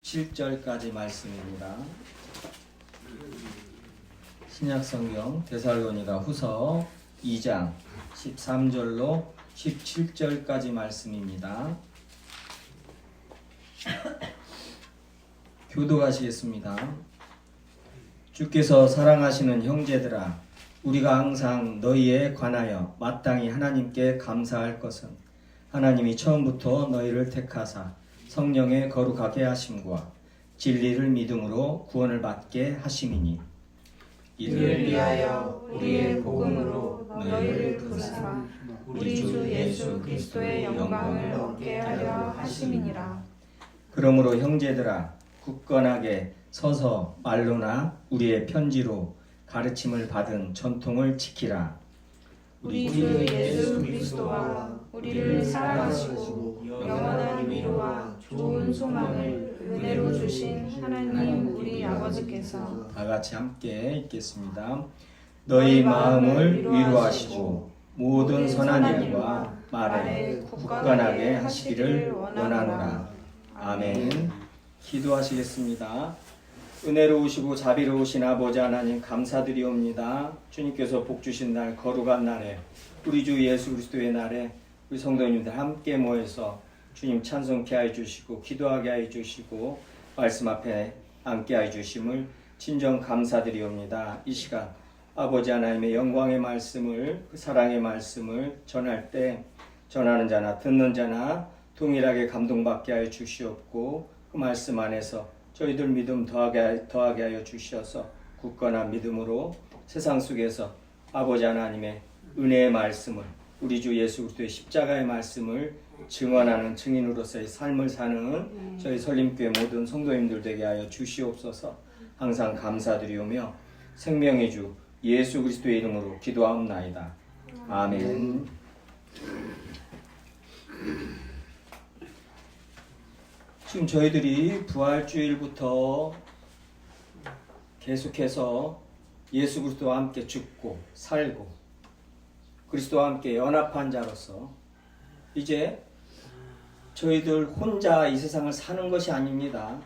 17절까지 말씀입니다. 신약성경 데살로니가 후서 2장 13절로 17절까지 말씀입니다. 교독하시겠습니다. 주께서 사랑하시는 형제들아, 우리가 항상 너희에 관하여 마땅히 하나님께 감사할 것은 하나님이 처음부터 너희를 택하사 성령의 거룩하게 하심과 진리를 믿음으로 구원을 받게 하심이니, 이를 위하여 우리의 복음으로 너희를 부르사 우리 주 예수 그리스도의 영광을 얻게 하려 하심이니라. 그러므로 형제들아, 굳건하게 서서 말로나 우리의 편지로 가르침을 받은 전통을 지키라. 우리 주 예수 그리스도와 우리를 사랑하시고 영원한 위로와 좋은 소망을 은혜로 주신 하나님 우리 아버지께서 다 같이 함께 읽겠습니다. 너희 마음을 위로하시고 모든 선한 일과 말에 굳건하게 하시기를 원하노라. 아멘. 기도하시겠습니다. 은혜로우시고 자비로우신 아버지 하나님, 감사드리옵니다. 주님께서 복 주신 날, 거룩한 날에, 우리 주 예수 그리스도의 날에 우리 성도님들 함께 모여서 주님 찬송케 하여 주시고 기도하게 하여 주시고 말씀 앞에 앉게 하여 주심을 진정 감사드리옵니다. 이 시간 아버지 하나님의 영광의 말씀을, 그 사랑의 말씀을 전할 때 전하는 자나 듣는 자나 동일하게 감동받게 하여 주시옵고, 그 말씀 안에서 저희들 믿음 더하게 하여 주시어서 굳건한 믿음으로 세상 속에서 아버지 하나님의 은혜의 말씀을, 우리 주 예수 그리스도의 십자가의 말씀을 증언하는 증인으로서의 삶을 사는 저희 설림교회 모든 성도님들 되게 하여 주시옵소서. 항상 감사드리오며 생명의 주 예수 그리스도의 이름으로 기도하옵나이다. 아멘. 지금 저희들이 부활주일부터 계속해서 예수 그리스도와 함께 죽고 살고 그리스도와 함께 연합한 자로서 이제 저희들 혼자 이 세상을 사는 것이 아닙니다.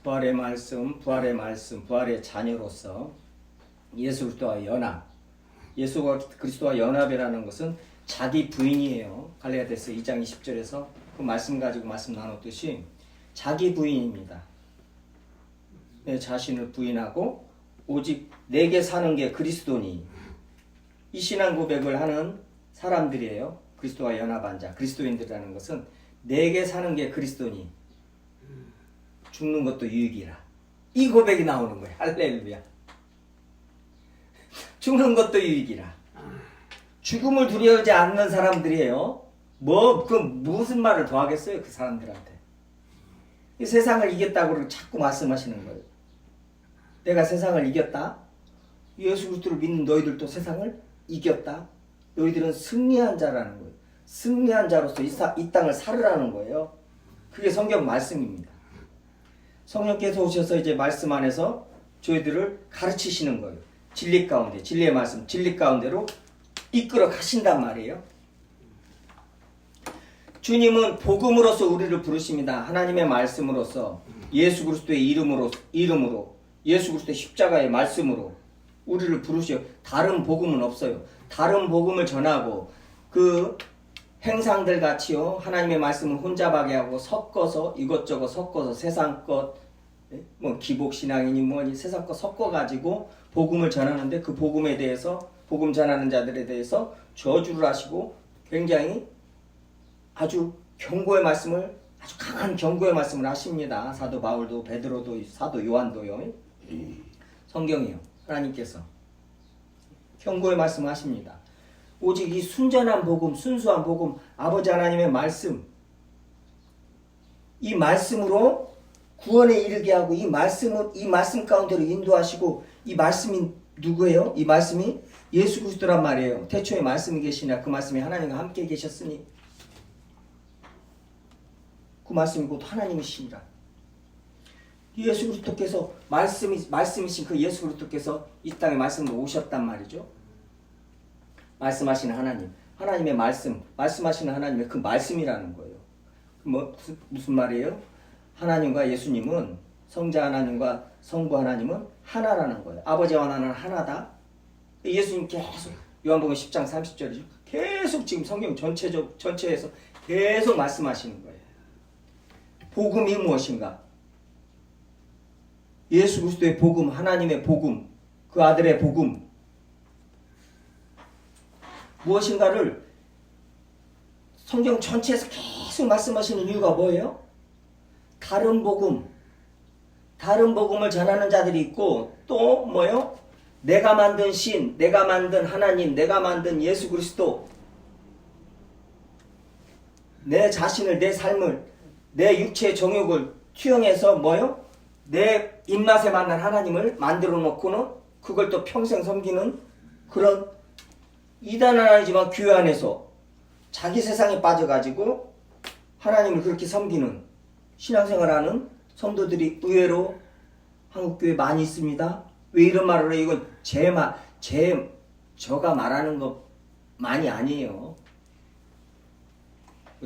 부활의 말씀, 부활의 자녀로서 예수 그리스도와 연합, 예수 그리스도와 연합이라는 것은 자기 부인이에요. 갈라디아서 2장 20절에서 그 말씀 가지고 말씀 나눴듯이 자기 부인입니다. 내 자신을 부인하고 오직 내게 사는 게 그리스도니, 이 신앙 고백을 하는 사람들이에요. 그리스도와 연합한 자, 그리스도인들이라는 것은 내게 사는 게 그리스도니 죽는 것도 유익이라, 이 고백이 나오는 거예요. 할렐루야. 죽는 것도 유익이라. 죽음을 두려워하지 않는 사람들이에요. 무슨 말을 더 하겠어요, 그 사람들한테. 이 세상을 이겼다고 자꾸 말씀하시는 거예요. 내가 세상을 이겼다? 예수 그리스도를 믿는 너희들도 세상을 이겼다? 너희들은 승리한 자라는 거예요. 승리한 자로서 이 땅을 살으라는 거예요. 그게 성경 말씀입니다. 성령께서 오셔서 이제 말씀 안에서 저희들을 가르치시는 거예요. 진리 가운데, 진리의 말씀, 진리 가운데로 이끌어 가신단 말이에요. 주님은 복음으로서 우리를 부르십니다. 하나님의 말씀으로서, 예수 그리스도의 이름으로 예수 그리스도의 십자가의 말씀으로 우리를 부르셔요. 다른 복음은 없어요. 다른 복음을 전하고 그 행상들 같이요, 하나님의 말씀을 혼잡하게 하고 섞어서 이것저것 섞어서 세상 것, 기복신앙이니 뭐니 세상 것 섞어가지고 복음을 전하는데, 그 복음에 대해서, 복음 전하는 자들에 대해서 저주를 하시고 굉장히 아주 경고의 말씀을, 아주 강한 경고의 말씀을 하십니다. 사도 바울도, 베드로도, 사도 요한도요. 성경이요. 하나님께서 경고의 말씀을 하십니다. 오직 이 순전한 복음, 순수한 복음, 아버지 하나님의 말씀, 이 말씀으로 구원에 이르게 하고, 이 말씀 가운데로 인도하시고, 이 말씀이 누구예요? 이 말씀이 예수 그리스도란 말이에요. 태초에 말씀이 계시나 그 말씀이 하나님과 함께 계셨으니 그 말씀이 곧 하나님이시니라. 예수 그리스도께서 말씀이신 그 예수 그리스도께서 이 땅에 말씀으로 오셨단 말이죠. 말씀하시는 하나님, 하나님의 말씀하시는 하나님의 그 말씀이라는 거예요. 무슨 말이에요? 하나님과 예수님은, 성자 하나님과 성부 하나님은 하나라는 거예요. 아버지와 하나는 하나다. 예수님 계속 요한복음 10장 30절이죠. 계속 지금 성경 전체에서 계속 말씀하시는 거예요. 복음이 무엇인가? 예수 그리스도의 복음, 하나님의 복음, 그 아들의 복음 무엇인가를 성경 전체에서 계속 말씀하시는 이유가 뭐예요? 다른 복음을 전하는 자들이 있고 또 뭐예요? 내가 만든 신, 내가 만든 하나님, 내가 만든 예수 그리스도, 내 자신을, 내 삶을, 내 육체의 정욕을 투영해서 뭐예요? 내 입맛에 맞는 하나님을 만들어 놓고는 그걸 또 평생 섬기는 그런 이단은 아니지만 교회 안에서 자기 세상에 빠져가지고 하나님을 그렇게 섬기는 신앙생활하는 성도들이 의외로 한국교회에 많이 있습니다. 왜 이런 말을 해요? 이건 저가 말하는 것만이 아니에요.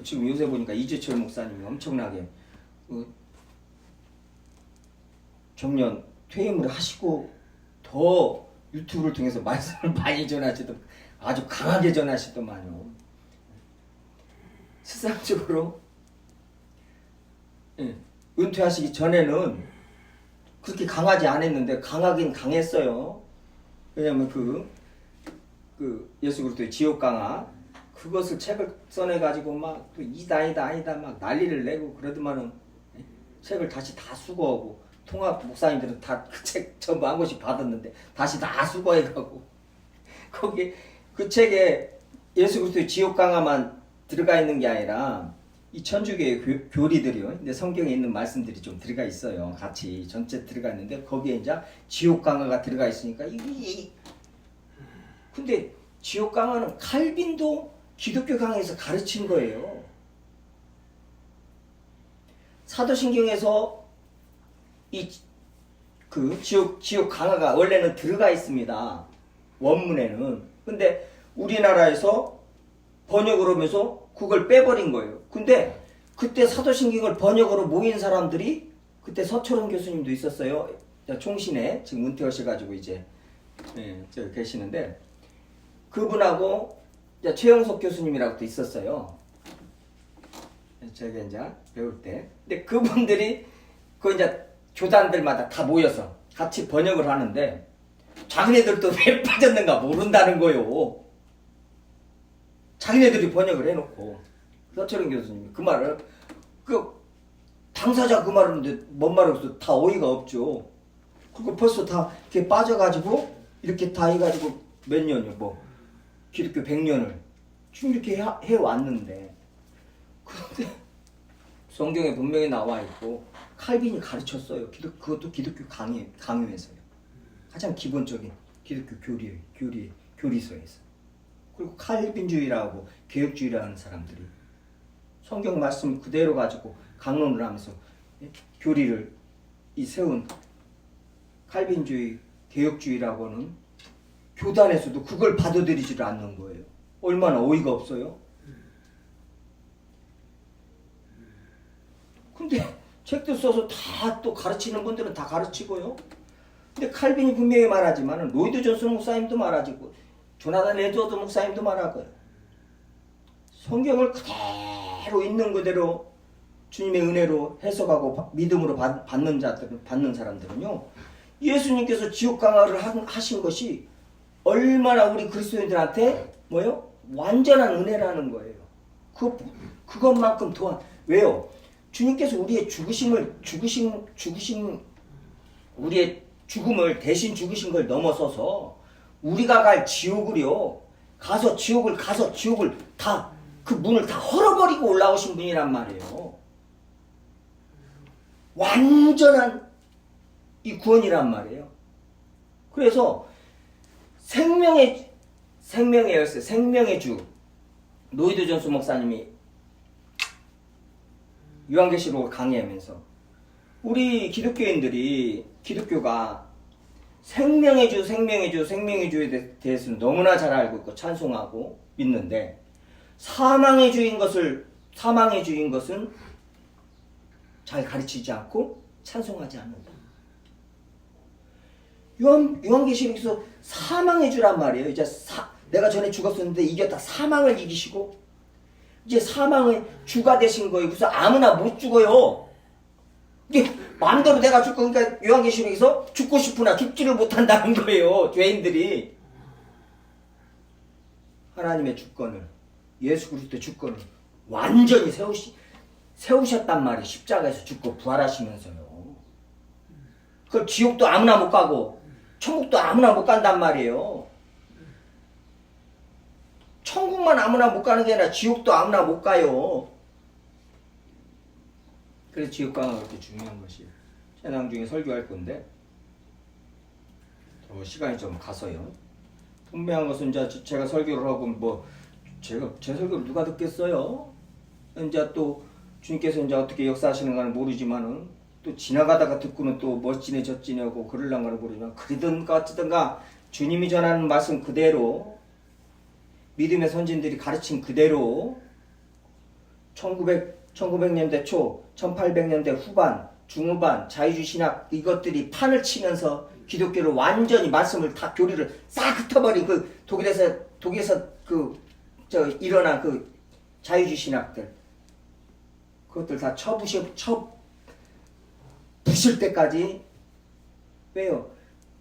지금 요새 보니까 이재철 목사님이 엄청나게 정년 퇴임을 하시고 더 유튜브를 통해서 말씀을 많이 전하시던, 아주 강하게 전하시더만요. 세상적으로 은퇴하시기 전에는 그렇게 강하지 않았는데 강하긴 강했어요. 왜냐면 그 예수 그리스도의 지옥 강화 그것을 책을 써내가지고 막 아니다 막 난리를 내고 그러더만은 책을 다시 다 수거하고 통합 목사님들은 다 그 책 전부 한 권씩 받았는데 다시 다 수거해가고 거기 그 책에 예수 그리스도의 지옥 강화만 들어가 있는 게 아니라 이 천주교의 교리들이요. 근데 성경에 있는 말씀들이 좀 들어가 있어요. 같이 전체 들어가 있는데 거기에 이제 지옥 강화가 들어가 있으니까 근데 지옥 강화는 칼빈도 기독교 강의에서 가르친 거예요. 사도신경에서 지옥 강화가 원래는 들어가 있습니다. 원문에는. 근데 우리나라에서 번역을 하면서 그걸 빼버린 거예요. 근데 그때 사도신경을 번역으로 모인 사람들이 그때 서철원 교수님도 있었어요. 총신에 지금 은퇴하셔가지고 이제 저기 계시는데 그분하고 최영석 교수님이라고 또 있었어요. 제가 이제 배울 때. 근데 그분들이 그 이제 교단들마다 다 모여서 같이 번역을 하는데 자기네들도 왜 빠졌는가 모른다는 거요. 자기네들이 번역을 해놓고 서철원 교수님이 그 말을 당사자 그 말인데 뭔 말을 다 어이가 없죠. 그리고 벌써 다 이렇게 빠져가지고 이렇게 다 해가지고 몇 년이요 기독교 100년을 지금 이렇게 해왔는데 그런데 성경에 분명히 나와 있고 칼빈이 가르쳤어요. 그것도 기독교 강요에서요. 가장 기본적인 기독교 교리서에서. 그리고 칼빈주의라고 개혁주의라는 사람들이 성경 말씀 그대로 가지고 강론을 하면서 교리를 세운 칼빈주의, 개혁주의라고는 교단에서도 그걸 받아들이지를 않는 거예요. 얼마나 어이가 없어요. 근데 책도 써서 다 또 가르치는 분들은 다 가르치고요. 근데 칼빈이 분명히 말하지만 로이드 존슨 목사님도 말하고 조나단 에드워드 목사님도 말하고요. 성경을 그대로 있는 그대로 주님의 은혜로 해석하고 믿음으로 받는 사람들은요. 예수님께서 지옥 강화를 하신 것이 얼마나 우리 그리스도인들한테 완전한 은혜라는 거예요. 그것만큼 또한 왜요? 주님께서 우리의 우리의 죽음을 대신 죽으신 걸 넘어서서 우리가 갈 지옥을요. 지옥을 다 그 문을 다 헐어버리고 올라오신 분이란 말이에요. 완전한 이 구원이란 말이에요. 그래서 생명의 열쇠, 생명의 주 로이드 존스 목사님이 요한계시록을 강의하면서 우리 기독교가 생명의 주에 대해서는 너무나 잘 알고 있고 찬송하고 믿는데 사망의 주인 것은 잘 가르치지 않고 찬송하지 않는다. 요한계시록에서 사망의 주란 말이에요. 이제 내가 전에 죽었었는데 이겼다. 사망을 이기시고 이제 사망의 주가 되신 거예요. 그래서 아무나 못 죽어요. 이게 마음대로 내가 죽고, 그러니까 요한계시록에서 죽고 싶으나 죽지를 못한다는 거예요. 죄인들이. 하나님의 주권을, 예수 그리스도의 주권을 완전히 세우셨단 말이에요. 십자가에서 죽고 부활하시면서요. 그 지옥도 아무나 못 가고 천국도 아무나 못 간단 말이에요. 천국만 아무나 못 가는 게 아니라 지옥도 아무나 못 가요. 그래서 지옥 가는 것도 중요한 것이에요. 신앙 중에 설교할 건데 시간이 좀 가서요. 분명한 것은 이제 제가 설교를 하고 뭐 제 설교를 누가 듣겠어요? 이제 또 주님께서 이제 어떻게 역사하시는가는 모르지만은 또 지나가다가 듣고는 또 멋지네 젖지냐고 그럴란가는 모르지만 그러든가 어찌든가 주님이 전하는 말씀 그대로 믿음의 선진들이 가르친 그대로 1900년대 초 1800년대 후반 중후반 자유주의 신학 이것들이 판을 치면서 기독교를 완전히 말씀을 다 교리를 싹 흩어버린 그 독일에서 일어난 그 자유주의 신학들 그것들 다 쳐부실 때까지 왜요?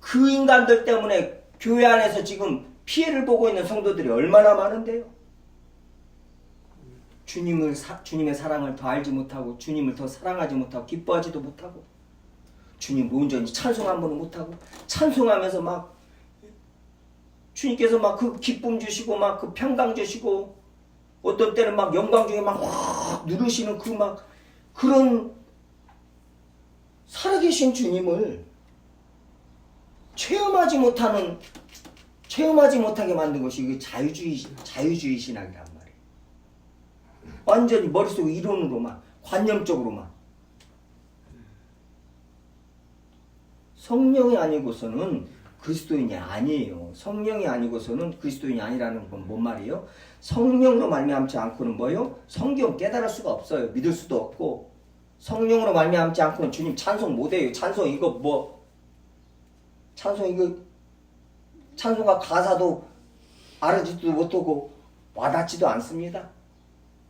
그 인간들 때문에 교회 안에서 지금 피해를 보고 있는 성도들이 얼마나 많은데요? 주님의 사랑을 더 알지 못하고 주님을 더 사랑하지 못하고 기뻐하지도 못하고 주님 온전히 찬송 한 번은 못하고 찬송하면서 막 주님께서 막 그 기쁨 주시고 막 그 평강 주시고 어떤 때는 막 영광 중에 막 확 누르시는 그 막 그런 살아계신 주님을 체험하지 못하게 만든 것이 이게 자유주의 신학이란 말이에요. 완전히 머릿속 이론으로만 관념적으로만 성령이 아니고서는 그리스도인이 아니에요. 성령이 아니고서는 그리스도인이 아니라는 건 뭔 말이에요? 성령으로 말미암지 않고는 뭐예요? 성경 깨달을 수가 없어요. 믿을 수도 없고 성령으로 말미암지 않고는 주님 찬송 못해요. 찬송가 가사도 알아듣지도 못하고 와닿지도 않습니다.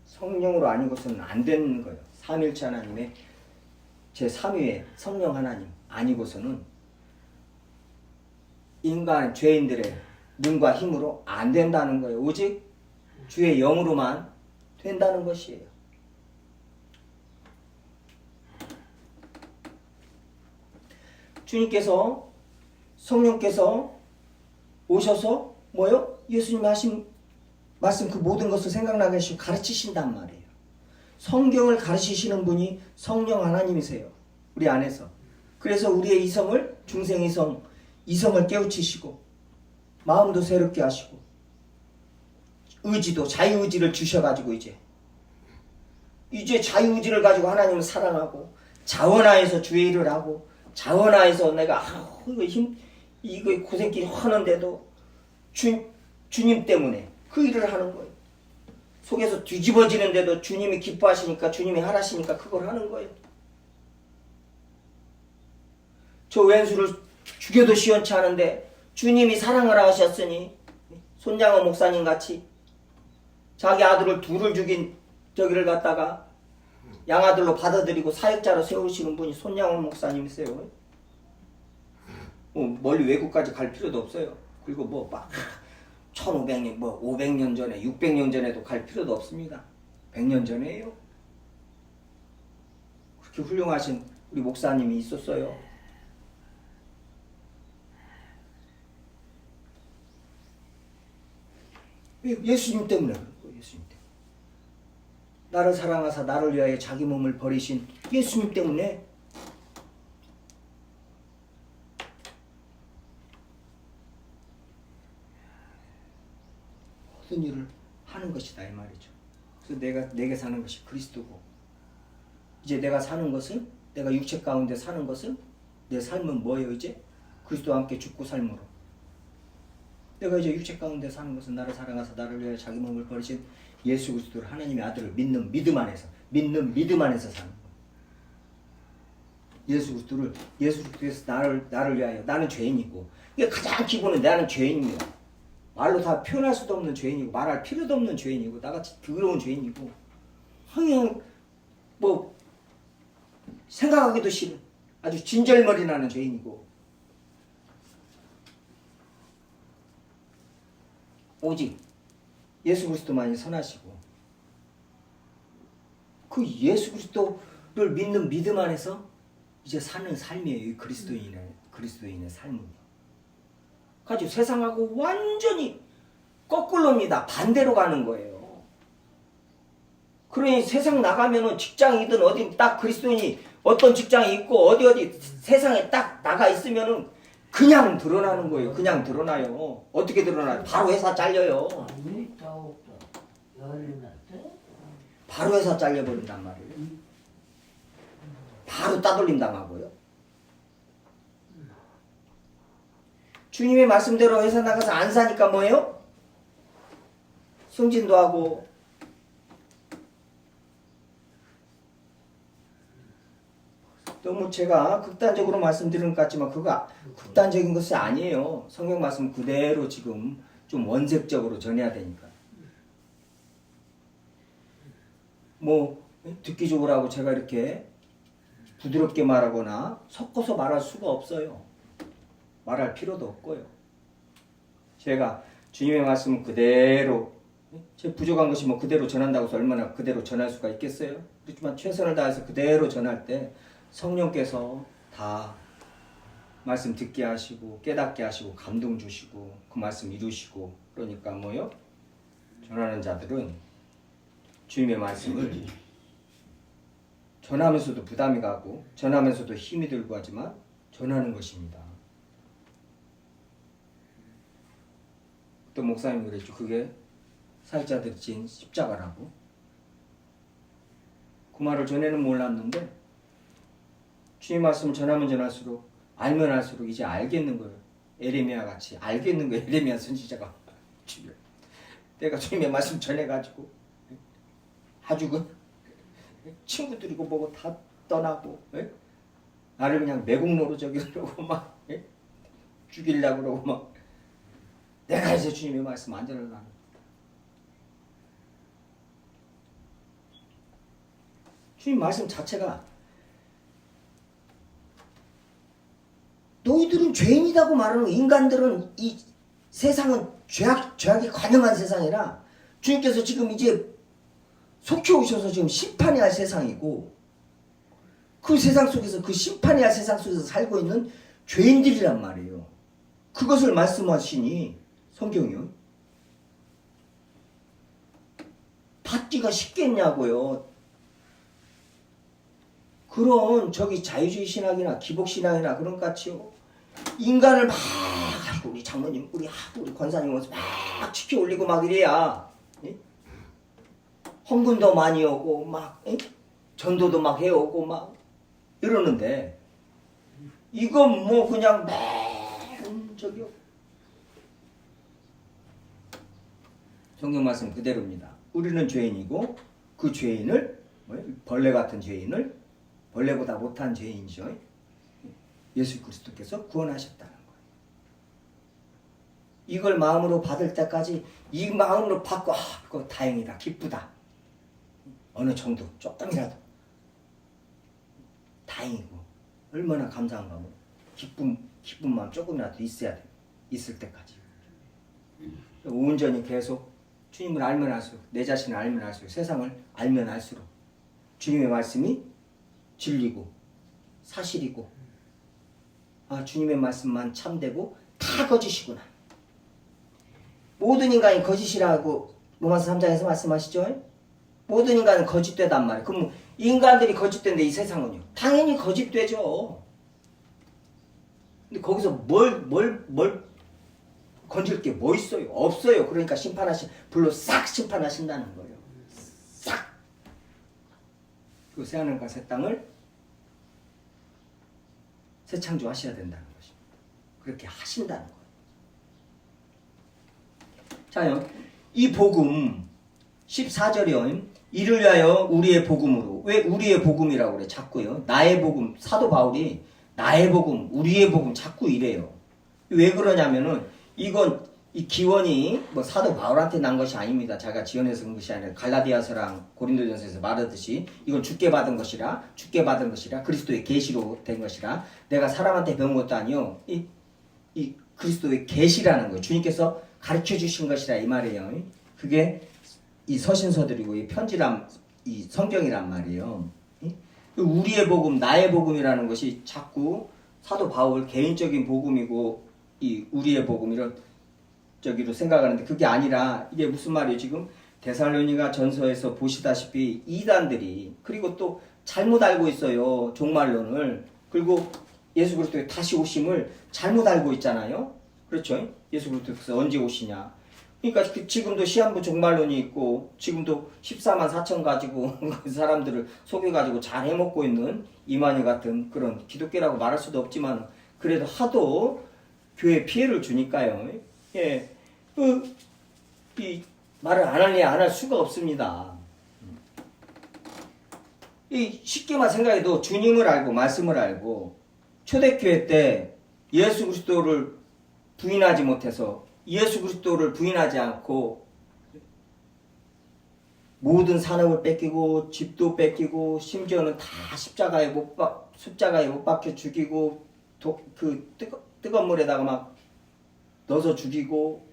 성령으로 아니고서는 안 되는 거예요. 삼일체 하나님의 제3위의 성령 하나님 아니고서는 인간 죄인들의 눈과 힘으로 안 된다는 거예요. 오직 주의 영으로만 된다는 것이에요. 주님께서 성령께서 오셔서 뭐요? 예수님이 하신 말씀 그 모든 것을 생각나게 하시고 가르치신단 말이에요. 성경을 가르치시는 분이 성령 하나님이세요. 우리 안에서. 그래서 우리의 이성을 이성을 깨우치시고 마음도 새롭게 하시고 의지도 자유의지를 주셔가지고 이제 자유의지를 가지고 하나님을 사랑하고 자원하에서 주의 일을 하고 자원하에서 내가 이거 고생길 하는데도 주님 때문에 그 일을 하는 거예요. 속에서 뒤집어지는데도 주님이 기뻐하시니까 주님이 하라시니까 그걸 하는 거예요. 저 왼수를 죽여도 시원치 않은데 주님이 사랑을 하셨으니 손장호 목사님 같이 자기 아들을 둘을 죽인 저기를 갖다가 양아들로 받아들이고 사역자로 세우시는 분이 손장호 목사님이세요. 멀리 외국까지 갈 필요도 없어요. 그리고 뭐 막 1500년 500년 전에 600년 전에도 갈 필요도 없습니다. 100년 전에요. 그렇게 훌륭하신 우리 목사님이 있었어요. 예수님 때문에 그런 거예요. 예수님 때문에. 나를 사랑하사 나를 위하여 자기 몸을 버리신 예수님 때문에 모든 일을 하는 것이다 이 말이죠. 그래서 내게 사는 것이 그리스도고 이제 내가 사는 것은 내가 육체 가운데 사는 것은 내 삶은 뭐예요? 이제 그리스도와 함께 죽고 삶으로 내가 이제 육체 가운데 사는 것은 나를 사랑하사 나를 위하여 자기 몸을 버리신 예수 그리스도를 하나님의 아들을 믿는 믿음 안에서 사는 거예요. 예수 그리스도께서 나를 위하여 나는 죄인이고 이게 가장 기본은 나는 죄인이야. 말로 다 표현할 수도 없는 죄인이고 말할 필요도 없는 죄인이고 나같이 더러운 죄인이고 그냥 뭐 생각하기도 싫은 아주 진절머리 나는 죄인이고 오직 예수 그리스도만이 선하시고 그 예수 그리스도를 믿는 믿음 안에서 이제 사는 삶이에요. 이 그리스도인의 삶은요. 가지고 세상하고 완전히 거꾸로입니다. 반대로 가는 거예요. 그러니 세상 나가면은 직장이든 어디 딱 그리스도인이 어떤 직장에 있고 어디 세상에 딱 나가 있으면은 그냥 드러나는 거예요. 그냥 드러나요. 어떻게 드러나요? 바로 회사 잘려요. 바로 회사 잘려버린단 말이에요. 바로 따돌림 당하고요. 주님의 말씀대로 회사 나가서 안 사니까 뭐예요? 승진도 하고 너무 제가 극단적으로 말씀드리는 것 같지만 그거 극단적인 것이 아니에요. 성경 말씀 그대로 지금 좀 원색적으로 전해야 되니까. 뭐 듣기 좋으라고 제가 이렇게 부드럽게 말하거나 섞어서 말할 수가 없어요. 말할 필요도 없고요. 제가 주님의 말씀은 그대로 제 부족한 것이 뭐 그대로 전한다고 해서 얼마나 그대로 전할 수가 있겠어요? 그렇지만 최선을 다해서 그대로 전할 때 성령께서 다 말씀 듣게 하시고 깨닫게 하시고 감동 주시고 그 말씀 이루시고 그러니까 뭐요? 전하는 자들은 주님의 말씀을 전하면서도 부담이 가고 전하면서도 힘이 들고 하지만 전하는 것입니다. 또 목사님이 그랬죠. 그게 사역자들이 진 십자가라고. 그 말을 전에는 몰랐는데 주님 말씀을 전하면 전할수록 알면 알수록 이제 알겠는 거예요. 에레미야 같이 알겠는 거예요. 에레미야 선지자가 내가 주님의 말씀 전해가지고 아주 그 친구들이고 뭐고 다 떠나고 나를 그냥 매국노로 저기려고 막 죽이려고 그러고 막 내가 이제 주님의 말씀 안 전하려고 주님 말씀 자체가 너희들은 죄인이라고 말하는 인간들은 이 세상은 죄악이 관영한 세상이라 주님께서 지금 이제 속해 오셔서 지금 심판이 할 세상이고 그 세상 속에서 그 심판이 할 세상 속에서 살고 있는 죄인들이란 말이에요. 그것을 말씀하시니 성경이요. 받기가 쉽겠냐고요. 그런 저기 자유주의 신학이나 기복 신학이나 그런 것 같이요. 인간을 막 우리 장모님, 우리 권사님 오면서 막 지켜 올리고 막 이래야 헌금도 많이 오고 막 전도도 막 해오고 막 이러는데 이건 뭐 그냥 저기요. 성경 말씀 그대로입니다. 우리는 죄인이고 그 죄인을 벌레 같은 죄인을 벌레보다 못한 죄인이죠. 예수 그리스도께서 구원하셨다는 거예요. 이걸 마음으로 받을 때까지 이 마음으로 받고 그거 다행이다 기쁘다 어느 정도 조금이라도 다행이고 얼마나 감사한가 뭐 기쁜 마음 조금이라도 있어야 돼. 있을 때까지 온전히 계속 주님을 알면 알수록 내 자신을 알면 알수록 세상을 알면 알수록 주님의 말씀이 진리고 사실이고 주님의 말씀만 참되고 다 거짓이구나. 모든 인간이 거짓이라고 로마서 3장에서 말씀하시죠. 모든 인간은 거짓되단 말이에요. 그럼 인간들이 거짓된데 이 세상은요? 당연히 거짓되죠. 근데 거기서 뭘 건질 게 뭐 있어요? 없어요. 그러니까 불로 싹 심판하신다는 거예요. 싹. 그 새하늘과 새 땅을 새 창조하셔야 된다는 것입니다. 그렇게 하신다는 거예요. 자요, 이 복음 14절이요. 이를 위하여 우리의 복음으로. 왜 우리의 복음이라고 그래 자꾸요. 나의 복음. 사도 바울이 나의 복음, 우리의 복음 자꾸 이래요. 왜 그러냐면은 이건 이 기원이 뭐 사도 바울한테 난 것이 아닙니다. 자기가 지어내서 한 것이 아니라 갈라디아서랑 고린도전서에서 말하듯이 이건 주께 받은 것이라 그리스도의 계시로 된 것이라 내가 사람한테 배운 것도 아니요. 이 그리스도의 계시라는 거예요. 주님께서 가르쳐 주신 것이라 이 말이에요. 그게 이 서신서들이고 이 편지란 이 성경이란 말이에요. 우리의 복음, 나의 복음이라는 것이 자꾸 사도 바울 개인적인 복음이고 이 우리의 복음 이런 저기로 생각하는데 그게 아니라 이게 무슨 말이에요? 지금 데살로니가 전서에서 보시다시피 이단들이 그리고 또 잘못 알고 있어요. 종말론을. 그리고 예수 그리스도의 다시 오심을 잘못 알고 있잖아요. 그렇죠? 예수 그리스도께서 언제 오시냐. 그러니까 지금도 시한부 종말론이 있고 지금도 14만 4천 가지고 그 사람들을 속여가지고 잘 해먹고 있는 이만희 같은 그런 기독교라고 말할 수도 없지만 그래도 하도 교회에 피해를 주니까요. 예, 이 말을 안 할 수가 없습니다. 이 쉽게만 생각해도 주님을 알고 말씀을 알고 초대교회 때 예수 그리스도를 부인하지 못해서 예수 그리스도를 부인하지 않고 모든 산업을 뺏기고 집도 뺏기고 심지어는 다 십자가에 못 박혀 죽이고 뜨거운 물에다가 막 넣어서 죽이고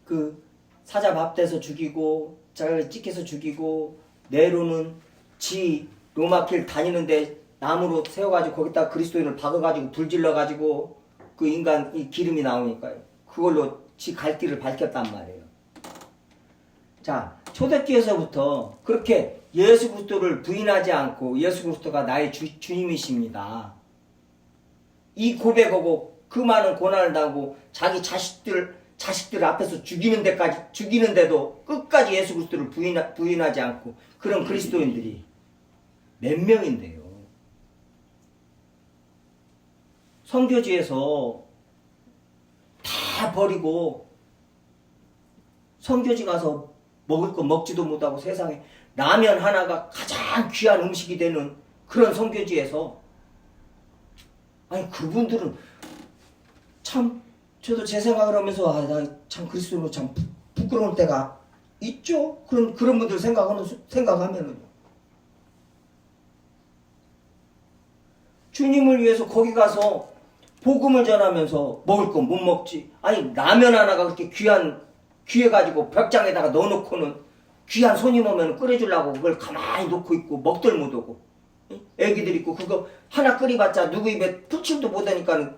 그 사자 밥 대서 죽이고 자기를 찍혀서 죽이고 내로는 지 로마길 다니는데 나무로 세워가지고 거기다 그리스도인을 박아가지고 불 질러가지고 그 인간 이 기름이 나오니까요. 그걸로 지 갈 길을 밝혔단 말이에요. 자, 초대교회에서부터 그렇게 예수 그리스도를 부인하지 않고 예수 그리스도가 나의 주님이십니다. 이 고백하고 그 많은 고난을 당하고 자기 자식들 앞에서 죽이는데도 끝까지 예수 그리스도를 부인하지 않고 그런 그리스도인들이 몇 명인데요. 선교지에서 다 버리고 선교지 가서 먹을 거 먹지도 못하고 세상에 라면 하나가 가장 귀한 음식이 되는 그런 선교지에서 아니 그분들은 참 저도 제 생각을 하면서 나 참 그리스도로 참 부끄러울 때가 있죠. 그런 분들 생각하면은 주님을 위해서 거기 가서 복음을 전하면서 먹을 건 못 먹지. 아니 라면 하나가 그렇게 귀해가지고 벽장에다가 넣어놓고는 귀한 손님 오면 끓여주려고 그걸 가만히 놓고 있고 먹들 못하고 애기들 있고 그거 하나 끓여봤자 누구 입에 풀칠도 못하니까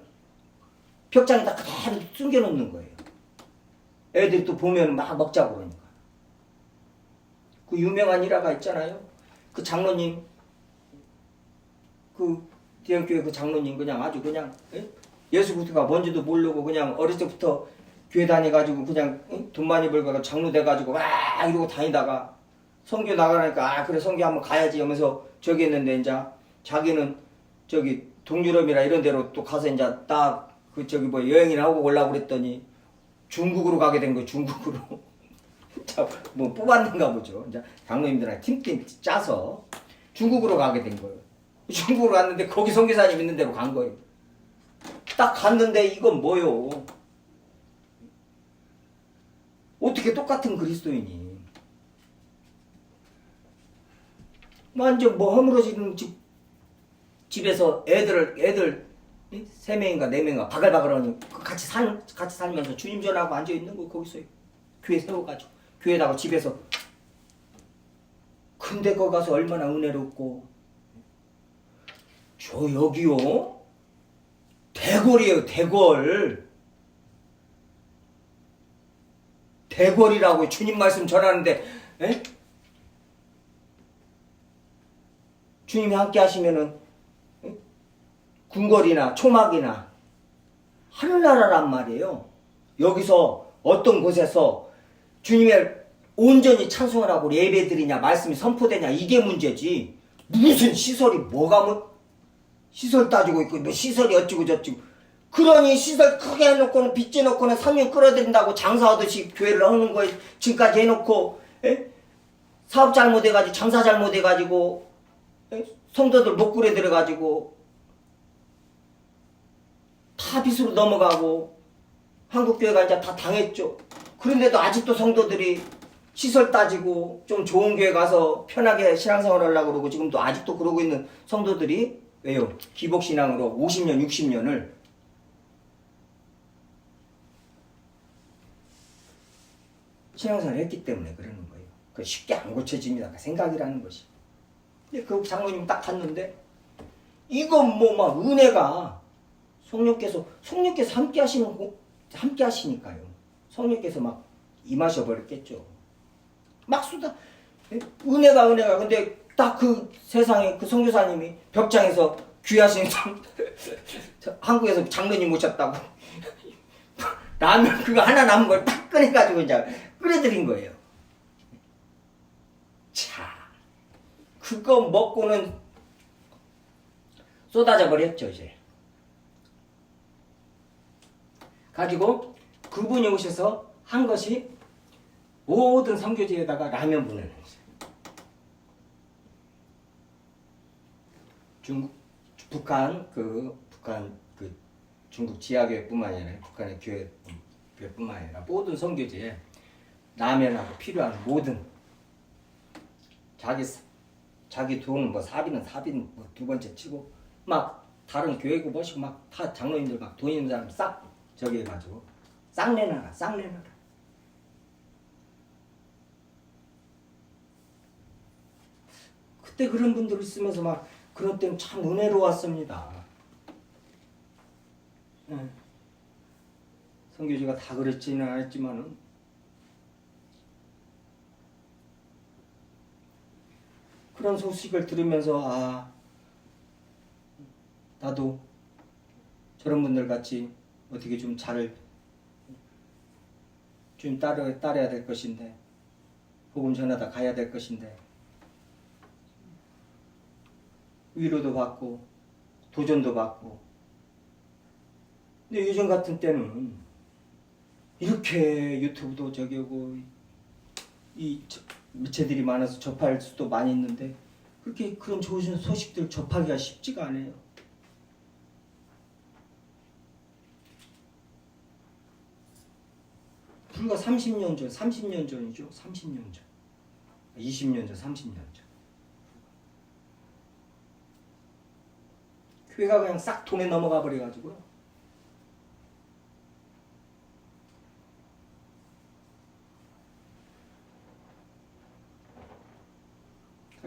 벽장에다 그대로 숨겨놓는 거예요. 애들이 또 보면 막 먹자고 그러니까. 그 유명한 일화가 있잖아요. 그 장로님 그 대형교회 그 장로님 그냥 아주 그냥 예수 그리스도가 뭔지도 모르고 그냥 어렸을 때부터 교회 다녀가지고 그냥 돈 많이 벌고 장로 돼가지고 와 이러고 다니다가 선교 나가라니까 그래 선교 한번 가야지 하면서 저기 했는데 이제 자기는 저기 동유럽이나 이런 데로 또 가서 이제 딱 그 저기 뭐 여행이나 하고 오려고 그랬더니 중국으로 가게 된 거예요. 중국으로. 뭐 뽑았는가 보죠. 이제 장로님들이랑 팀 짜서 중국으로 가게 된 거예요. 중국으로 갔는데 거기 선교사님 있는 데로 간 거예요. 딱 갔는데 이건 뭐요? 어떻게 똑같은 그리스도인이 완전 뭐 허물어지는 집에서 애들 3명인가 4명인가 바글바글하니 같이 살면서 주님 전하고 앉아있는 거 거기서 교회 세워가지고 교회다가 집에서 근데 거기 가서 얼마나 은혜롭고 저 여기요 대궐이에요. 대궐이라고 주님 말씀 전하는데 에? 주님이 함께 하시면은 궁궐이나 초막이나 하늘나라란 말이에요. 여기서 어떤 곳에서 주님의 온전히 찬송을 하고 예배드리냐 말씀이 선포되냐 이게 문제지 무슨 시설이 뭐가 시설 따지고 있고 뭐 시설이 어찌고 저찌고 그러니 시설 크게 해놓고는 빚져놓고는 상인 끌어들인다고 장사하듯이 교회를 하는 거에 지금까지 해놓고 에? 사업 잘못해가지고 장사 잘못해가지고 성도들 목굴에 들어가지고 다 빚으로 넘어가고 한국교회가 이제 다 당했죠. 그런데도 아직도 성도들이 시설 따지고 좀 좋은 교회 가서 편하게 신앙생활 하려고 그러고 지금도 아직도 그러고 있는 성도들이 왜요? 기복신앙으로 50년, 60년을 신앙생활을 했기 때문에 그러는 거예요. 그 쉽게 안 고쳐집니다. 그 생각이라는 것이. 근데 그 장로님 딱 갔는데 이건 뭐 막 은혜가 성령께서 함께 하시니까요. 성령께서 막 임하셔 버렸겠죠. 막 쏟아 은혜가 근데 딱 그 세상에 그 선교사님이 벽장에서 귀하신 한국에서 장로님 오셨다고 라면 그거 하나 남은 걸 딱 꺼내가지고 이제 끓여드린 거예요. 자, 그거 먹고는 쏟아져 버렸죠. 이제 가지고 그분이 오셔서 한 것이 모든 선교지에다가 라면 보내는 거죠. 북한 중국 지하교회뿐만 아니라 북한의 교회뿐만 아니라 모든 선교지에 라면하고 필요한 모든 자기 돈 뭐 사비는 뭐 두 번째 치고 막 다른 교회고 뭐시고 막 다 장로님들 막 돈 있는 사람 싹 저기 해가지고 싹 내놔라. 그때 그런 분들 있으면서 막 그런 때는 참 은혜로웠습니다. 선교지가 다 그랬지는 않았지만은 그런 소식을 들으면서 나도 저런 분들 같이 어떻게 좀 따라야 될 것인데 복음 전하다 가야 될 것인데 위로도 받고 도전도 받고 근데 요즘 같은 때는 이렇게 유튜브도 저기 오고 이 매체들이 많아서 접할 수도 많이 있는데 그렇게 그런 좋은 소식들 접하기가 쉽지가 않아요. 불과 30년 전이죠. 30년 전. 20년 전, 30년 전. 교회가 그냥 싹 돈에 넘어가 버려가지고요.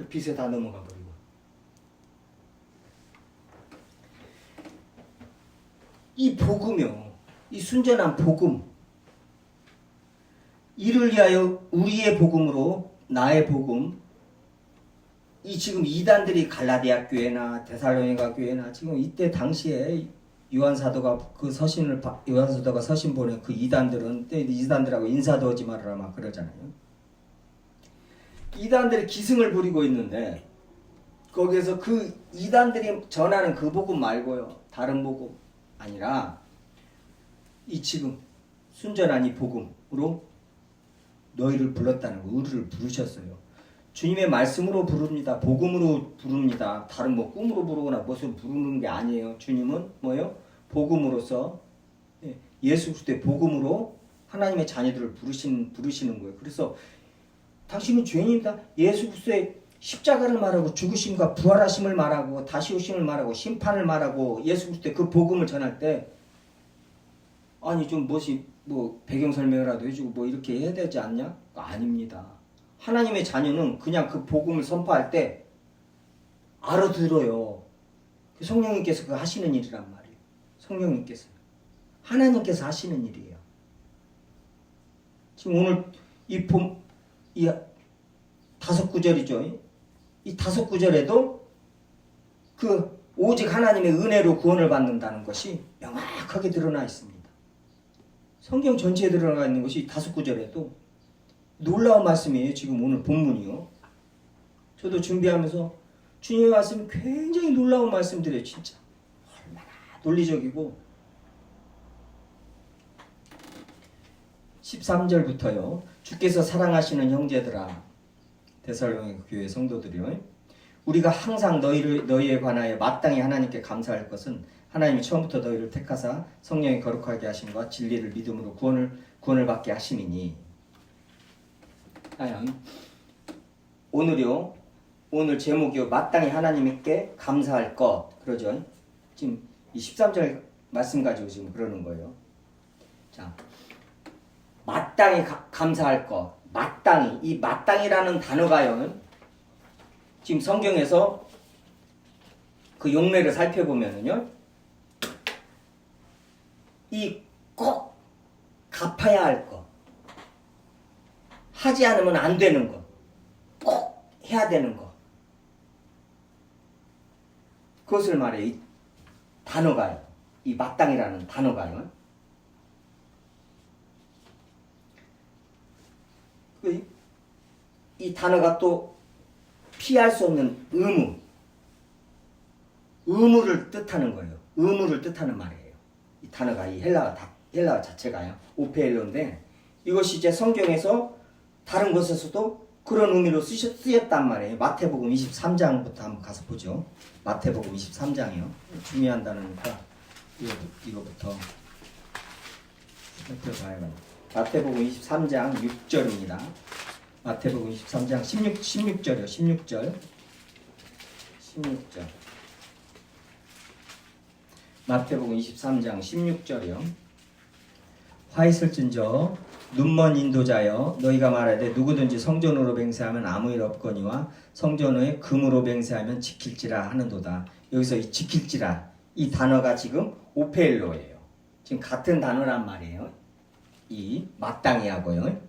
빚에 다 넘어가 버리고. 이 복음이요. 이 순전한 복음. 이를 위하여 우리의 복음으로 나의 복음. 이 지금 이단들이 갈라디아 교회나 데살로니가 교회나 지금 이때 당시에 요한사도가 서신 보낸 그 이단들은 이단들하고 인사도 하지 말아라 막 그러잖아요. 이단들이 기승을 부리고 있는데 거기에서 그 이단들이 전하는 그 복음 말고요. 다른 복음 아니라 이 지금 순전한 이 복음으로 너희를 불렀다는 거, 우리를 부르셨어요. 주님의 말씀으로 부릅니다. 복음으로 부릅니다. 다른 뭐 꿈으로 부르거나 무슨 부르는 게 아니에요. 주님은 뭐예요? 복음으로서 예수 그리스도의 복음으로 하나님의 자녀들을 부르시는 거예요. 그래서 당신은 죄인입니다. 예수 그리스도의 십자가를 말하고 죽으심과 부활하심을 말하고 다시 오심을 말하고 심판을 말하고 예수 그리스도의 그 복음을 전할 때 아니 좀 뭐 배경 설명이라도 해주고 뭐 이렇게 해야 되지 않냐? 아닙니다. 하나님의 자녀는 그냥 그 복음을 선포할 때 알아들어요. 성령님께서 그 하시는 일이란 말이에요. 성령님께서 하나님께서 하시는 일이에요. 지금 오늘 이 5구절이죠. 이 5구절에도 그 오직 하나님의 은혜로 구원을 받는다는 것이 명확하게 드러나 있습니다. 성경 전체에 드러나 있는 것이 5구절에도 놀라운 말씀이에요. 지금 오늘 본문이요. 저도 준비하면서 주님의 말씀이 굉장히 놀라운 말씀들이에요. 진짜 얼마나 논리적이고 13절부터요. 주께서 사랑하시는 형제들아 데살로니가 교회 성도들이요. 우리가 항상 너희에 관하여 마땅히 하나님께 감사할 것은 하나님이 처음부터 너희를 택하사 성령이 거룩하게 하심과 진리를 믿음으로 구원을 받게 하심이니. 오늘요. 오늘 제목이요. 마땅히 하나님께 감사할 것. 그러죠. 지금 이 13절 말씀 가지고 지금 그러는 거예요. 자, 마땅히 감사할 것. 마땅히. 이 마땅이라는 단어가요. 지금 성경에서 그 용례를 살펴보면은요. 이 꼭 갚아야 할 것. 하지 않으면 안 되는 것. 꼭 해야 되는 것. 그것을 말해. 이 단어가요. 이 마땅이라는 단어가요. 이 단어가 또 피할 수 없는 의무를 뜻하는 거예요. 의무를 뜻하는 말이에요. 이 단어가 이 헬라어 자체가요. 오페일로인데 이것이 이제 성경에서 다른 곳에서도 그런 의미로 쓰였단 말이에요. 마태복음 23장부터 한번 가서 보죠. 마태복음 23장이요. 중요한 단어니까 이거부터 살펴봐요. 마태복음 23장 6절입니다. 마태복음 23장 16절이요. 16절. 마태복음 23장 16절이요. 화 있을진저 눈먼 인도자여 너희가 말하되 누구든지 성전으로 맹세하면 아무 일 없거니와 성전의 금으로 맹세하면 지킬지라 하는도다. 여기서 이 지킬지라 이 단어가 지금 오페일로예요. 지금 같은 단어란 말이에요. 이 마땅히 하고요.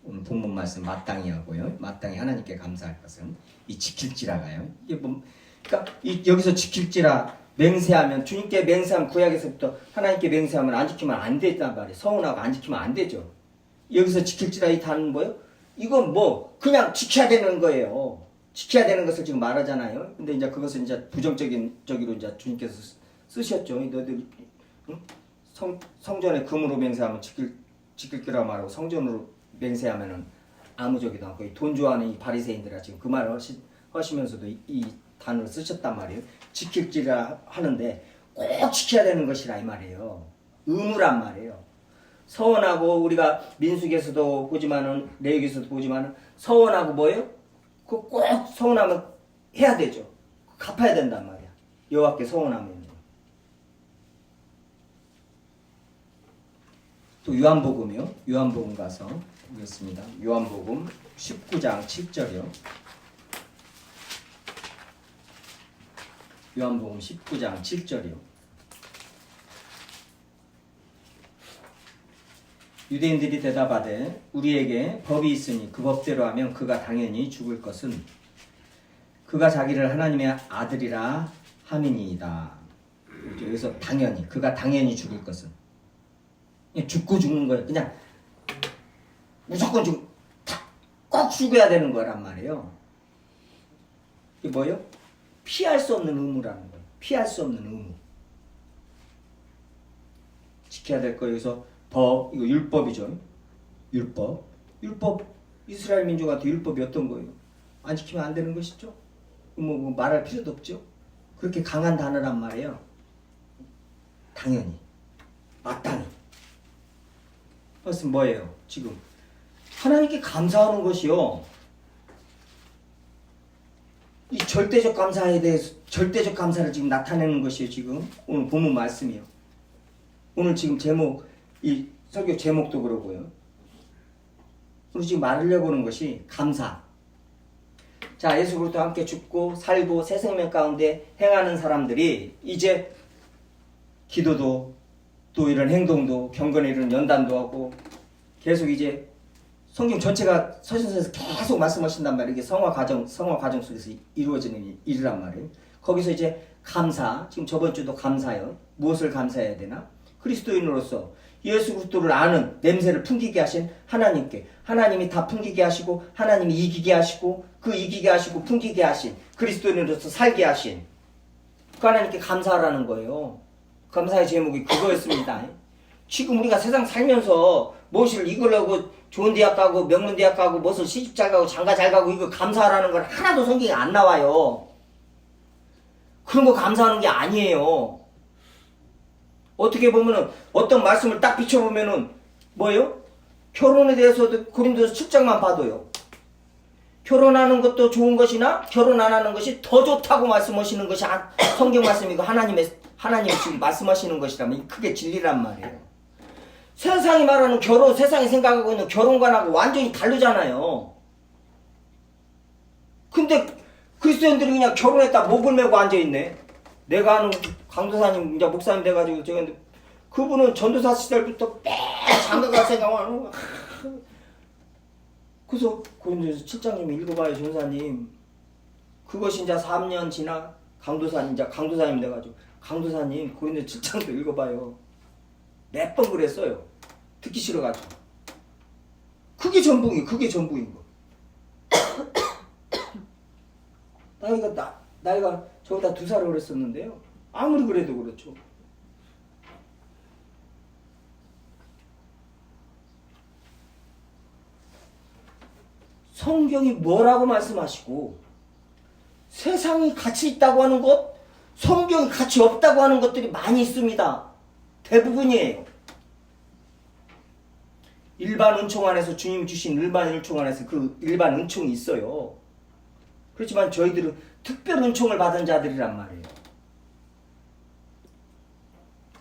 오늘 본문 말씀 마땅히 하고요. 마땅히 하나님께 감사할 것은 이 지킬지라가요. 이게 뭐, 그러니까 여기서 지킬지라 맹세하면 주님께 맹세하면 구약에서부터 하나님께 맹세하면 안 지키면 안 된단 말이에요. 서운하고 안 지키면 안 되죠. 여기서 지킬지라 이 단어는 뭐예요? 이건 뭐 그냥 지켜야 되는 거예요. 지켜야 되는 것을 지금 말하잖아요. 근데 이제 그것을 이제 부정적인 저기로 이제 주님께서 쓰셨죠. 너희들 성전에 금으로 맹세하면 지킬 거라 말하고 성전으로 맹세하면은 아무 적이도 않고 돈 좋아하는 이 바리새인들아 지금 그 말을 하시면서도 이 단어를 쓰셨단 말이에요. 지킬지라 하는데 꼭 지켜야 되는 것이라 이 말이에요. 의무란 말이에요. 서원하고 우리가 민수기에서도 보지만은 레위기에서도 보지만은 서원하고 뭐예요? 그 꼭 서원하면 해야 되죠. 갚아야 된단 말이야. 여호와께 서원하면. 또 요한복음이요. 요한복음 가서 보겠습니다. 요한복음 19장 7절이요. 요한복음 19장 7절이요. 유대인들이 대답하되 우리에게 법이 있으니 그 법대로 하면 그가 당연히 죽을 것은 그가 자기를 하나님의 아들이라 함이니이다. 여기서 당연히 그가 당연히 죽을 것은 죽고 죽는 거예요. 그냥 무조건 꼭 죽어야 되는 거란 말이에요. 이게 뭐예요? 피할 수 없는 의무라는 거예요. 피할 수 없는 의무. 지켜야 될 거 여기서 법, 이거 율법이죠. 율법 이스라엘 민족한테 율법이 어떤 거예요? 안 지키면 안 되는 것이죠. 뭐 말할 필요도 없죠. 그렇게 강한 단어란 말이에요. 당연히 마땅히. 그것은 뭐예요? 지금 하나님께 감사하는 것이요. 이 절대적 감사에 대해서 절대적 감사를 지금 나타내는 것이에요. 지금 오늘 본문 말씀이요. 오늘 지금 제목 이 설교 제목도 그러고요. 우리 지금 말하려고 하는 것이 감사. 자, 예수 그리스도와 함께 죽고 살고 새 생명 가운데 행하는 사람들이 이제 기도도 또 이런 행동도 경건에 이르는 연단도 하고 계속 이제 성경 전체가 서신서에서 계속 말씀하신단 말이에요. 이게 성화 과정 속에서 이루어지는 일이란 말이에요. 거기서 이제 감사, 지금 저번 주도 감사요. 무엇을 감사해야 되나? 그리스도인으로서 예수 그리스도를 아는 냄새를 풍기게 하신 하나님께, 하나님이 다 풍기게 하시고 하나님이 이기게 하시고 그 이기게 하시고 풍기게 하신 그리스도인으로서 살게 하신 그 하나님께 감사하라는 거예요. 감사의 제목이 그거였습니다. 지금 우리가 세상 살면서 무엇을 이기려고 좋은 대학 가고 명문 대학 가고 무슨 시집 잘 가고 장가 잘 가고 이거 감사하라는 건 하나도 성경에 안 나와요. 그런 거 감사하는 게 아니에요. 어떻게 보면은 어떤 말씀을 딱 비춰보면은 뭐예요? 결혼에 대해서도 고린도서 7장만 봐도요. 결혼하는 것도 좋은 것이나 결혼 안 하는 것이 더 좋다고 말씀하시는 것이 성경 말씀이고 하나님이 지금 말씀하시는 것이라면 그게 진리란 말이에요. 세상이 말하는 결혼, 세상이 생각하고 있는 결혼관하고 완전히 다르잖아요. 근데 그리스도인들이 그냥 결혼했다 목을 메고 앉아있네. 내가 아는 강도사님, 이제 목사님 돼가지고 제가 그분은 전도사 시절부터 매 장가갈 생각하는 거야. 그래서 고린도서 7장 좀 읽어봐요, 전사님. 그것이 이제 3년 지나 강도사님, 이제 강도사님 돼가지고 강도사님 고린도서 7장도 읽어봐요. 몇 번 그랬어요. 듣기 싫어가지고. 그게 전부인 거. 나이가 저보다 2살 어렸었는데요. 아무리 그래도 그렇죠. 성경이 뭐라고 말씀하시고 세상이 가치 있다고 하는 것, 성경이 가치 없다고 하는 것들이 많이 있습니다. 대부분이에요. 일반 은총 안에서 주님 주신 일반 은총 안에서 그 일반 은총이 있어요. 그렇지만 저희들은 특별 은총을 받은 자들이란 말이에요.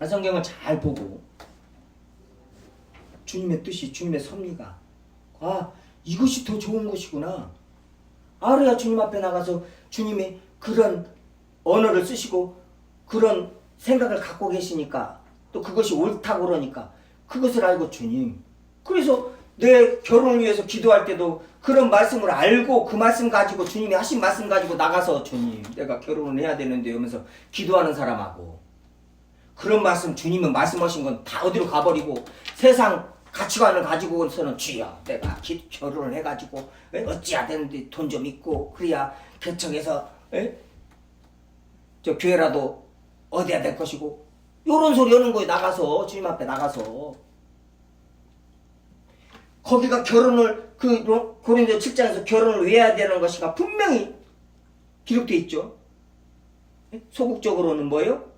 성경을 잘 보고 주님의 뜻이, 주님의 섭리가 이것이 더 좋은 것이구나. 알아야 주님 앞에 나가서 주님의 그런 언어를 쓰시고 그런 생각을 갖고 계시니까 또 그것이 옳다고 그러니까 그것을 알고 주님. 그래서 내 결혼을 위해서 기도할 때도 그런 말씀을 알고 그 말씀 가지고 주님이 하신 말씀 가지고 나가서 주님 내가 결혼을 해야 되는데 하면서 기도하는 사람하고 그런 말씀 주님은 말씀하신 건 다 어디로 가버리고 세상 가치관을 가지고서는 주여 내가 결혼을 해가지고 어찌해야 되는데 돈 좀 있고 그래야 개척해서 저 교회라도 얻어야 될 것이고 요런 소리 하는 거에 나가서 주님 앞에 나가서 거기가 결혼을 고린도 7장에서 결혼을 왜 해야 되는 것인가 분명히 기록되어 있죠. 소극적으로는 뭐예요?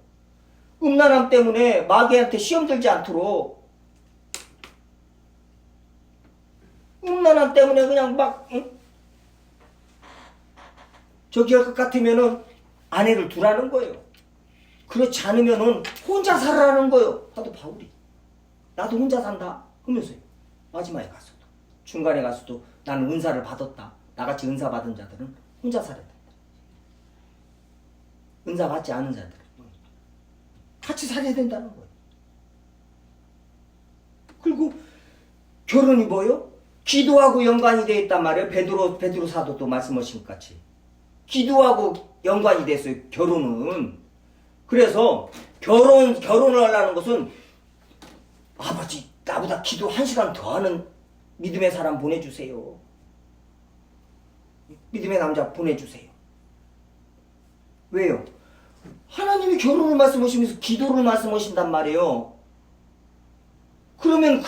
음란함 때문에 마귀한테 시험 들지 않도록 음란함 때문에 그냥 막 저기 할 것 같으면은 아내를 두라는 거예요. 그렇지 않으면은 혼자 살아라는 거예요. 하도 바울이 나도 혼자 산다 하면서요. 마지막에 가서도 중간에 가서도 나는 은사를 받았다. 나같이 은사 받은 자들은 혼자 살아야 된다. 은사 받지 않은 자들은 같이 살아야 된다는 거예요. 그리고 결혼이 뭐예요? 기도하고 연관이 되어 있단 말이에요. 베드로 사도도 말씀하신 것 같이 기도하고 연관이 됐어요. 결혼은. 그래서 결혼을 하려는 것은 아버지 나보다 기도 1시간 더 하는 믿음의 사람 보내주세요. 믿음의 남자 보내주세요. 왜요? 하나님이 결혼을 말씀하시면서 기도를 말씀하신단 말이에요. 그러면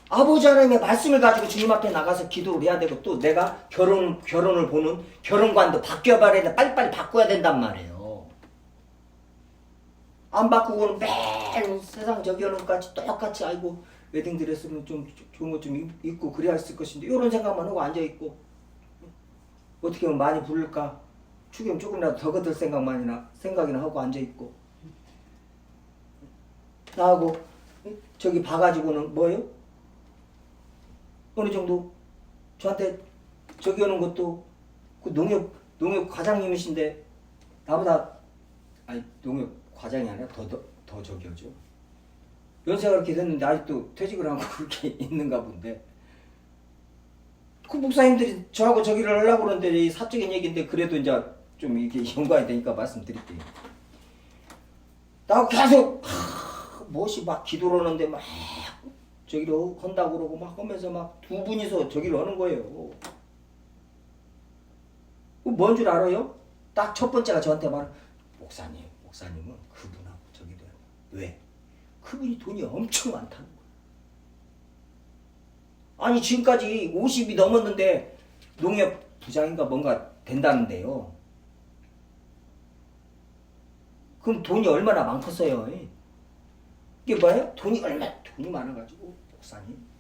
아버지 하나님의 말씀을 가지고 주님 앞에 나가서 기도를 해야 되고 또 내가 결혼을 보는 결혼관도 바뀌어봐야 된다. 빨리빨리 바꿔야 된단 말이에요. 안 바꾸고는 매일 세상 저기 하는 것까지 똑같이 아이고 웨딩드레스는 좀 좋은 것 좀 입고 그래야 했을 것인데 이런 생각만 하고 앉아있고 어떻게 하면 많이 부를까 축이면 조금이라도 더 거둘 생각이나 하고 앉아있고 나하고 저기 봐가지고는 뭐예요? 어느 정도 저한테 저기 하는 것도 그 농협 과장님이신데 나보다 아니 농협 과장이 아니라 더 저기 하죠. 연세가 그렇게 됐는데 아직도 퇴직을 하고 그렇게 있는가 본데 그 목사님들이 저하고 저기를 하려고 그러는데 이 사적인 얘기인데 그래도 이제 좀 이게 연관이 되니까 말씀드릴게요. 나하고 계속 무엇이 막 기도를 하는데 막 저기로 한다고 그러고 막 하면서 막 두 분이서 저기로 하는 거예요. 뭔 줄 알아요? 딱 첫 번째가 저한테 목사님은 그분하고 저기로 해요. 왜? 그분이 돈이 엄청 많다는 거예요. 아니 지금까지 50이 넘었는데 농협 부장인가 뭔가 된다는데요. 그럼 돈이 얼마나 많겠어요? 이게 뭐예요? 돈이 많아가지고 목사님